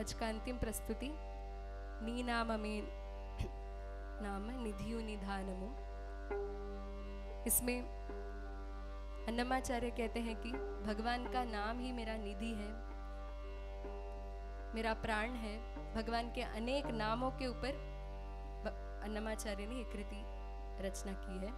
आज का अंतिम प्रस्तुति नी नाम में नाम निधियु निधानमु। इसमें अन्नमाचार्य कहते हैं कि भगवान का नाम ही मेरा निधि है, मेरा प्राण है। भगवान के अनेक नामों के ऊपर अन्नमाचार्य ने एक कृति रचना की है।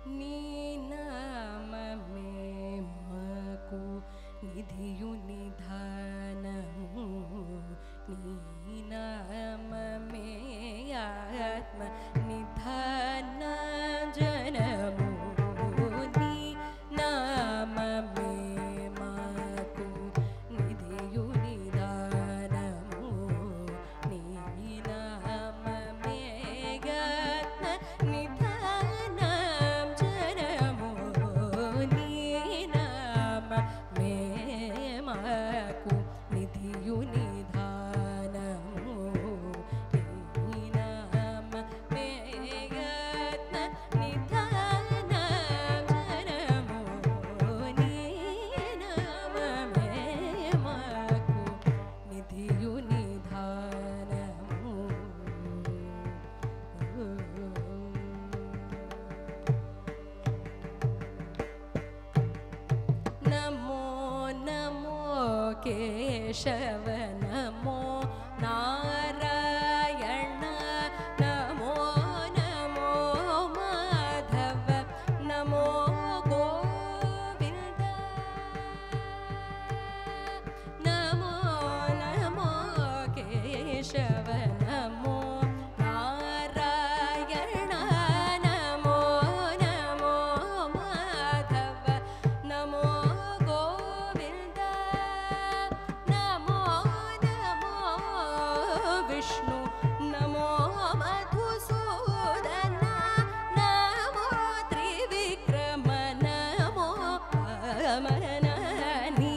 नी नाम में मकु निधियु निधानमु, नी नाम में आत्म निधान जनमु, नी नाम में मकु निधियु निधानमु, नी नाम में आत्म निधान केशव नमो नारायण नमो नमो माधव नमो गोविंद नमो नमो केशव नमो नारायण नमो नमो माधव नमो विष्णु नमो मधुसूदन नमो त्रिविक्रम नमो वामन, नी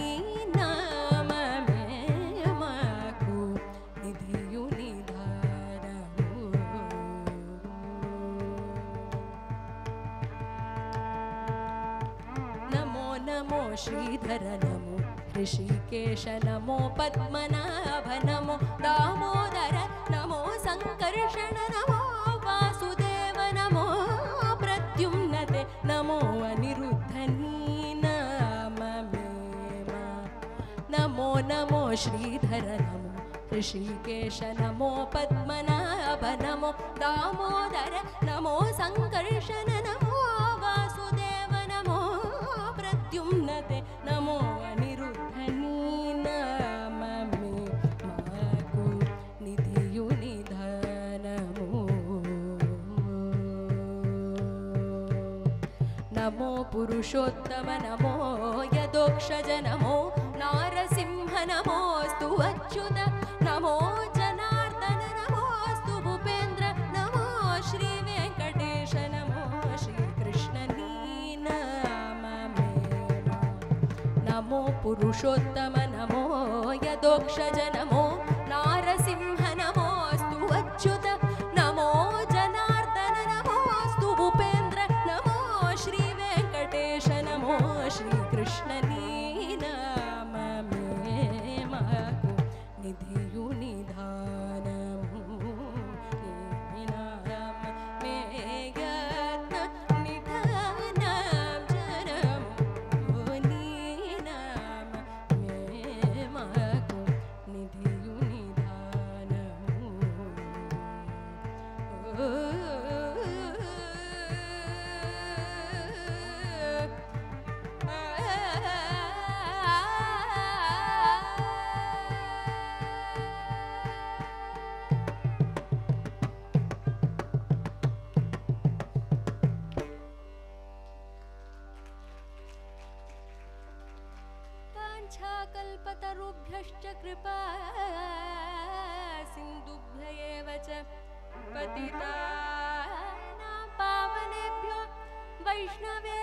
नाम में मकु निधियु निधानमु। नमो नमो श्रीधर नमो ऋषिकेश नमो पद्मनाभ नमो दामोदर नमो संकर्षण नमो वासुदेव नमो प्रद्युम्नते नमो अनिरुद्ध, नी नाम में नमो नमो श्रीधर नमो ऋषिकेश नमो पद्मनाभ नमो दामोदर नमो संकर्षण नमो वासुदेव नमो प्रद्युम्नते नमो अनिरुद्ध, नी नाम में मकु निधियु निधानमु। नमो पुरुषोत्तम नमो यदोक्षज नमो नारसिंह नमोस्तु अच्युत नमो जनार्दन नमोस्तु भूपेन्द्र नमो श्री वेंकटेश नमो श्री कृष्ण, नी नाम में नमो पुरुषोत्तम नमो यदोक्षज नमो नारसिंह नमोस्तु अच्युत नमो जनार्दन नमोस्तु भूपेन्द्र नमो श्री वेंकटेश नमो श्री कृष्ण, नी नाम में मकु निधियु निधानमु, नी नाम में कृपा सिन्धुभ्य एव च पतितानां पावनेभ्यो वैष्णवे